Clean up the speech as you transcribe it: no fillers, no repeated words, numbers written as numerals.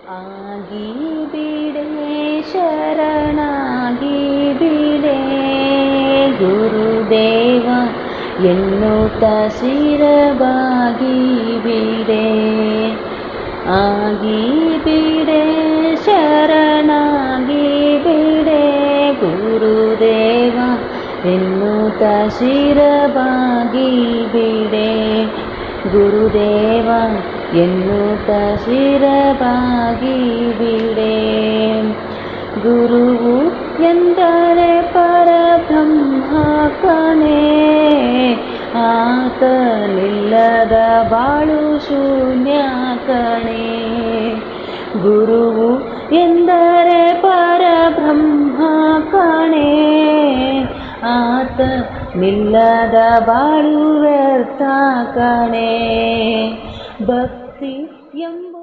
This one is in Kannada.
ಆಗಿ ಬಿಡೆ ಶರಣಾಗಿ ಬಿಡೆ ಗುರುದೇವ ಎನ್ನುತ್ತ ಶಿರಬಾಗಿ ಬಿಡೆ. ಆಗಿ ಬಿಡೆ ಶರಣಾಗಿ ಬಿಡೆ ಗುರುದೇವ ಎನ್ನುತ್ತ ಶಿರಬಾಗಿ ಬಿಡೆ. ಗುರುದೇವ ಎನ್ನುತ್ತ ಶಿರಬಾಗಿ ಬಿಡೆ. ಗುರುವು ಎಂದರೆ ಪರಬ್ರಹ್ಮ ಕಣೆ, ಆತನಿಲ್ಲದ ಬಾಳು ಶೂನ್ಯ ಕಣೆ. ಗುರುವು ಎಂದರೆ ಪರಬ್ರಹ್ಮ ಕಣೆ, ಆತನಿಲ್ಲದ ಬಾಳು ವ್ಯರ್ಥ ಕಣೆ. ಭಕ್ತಿ ಎಂಬ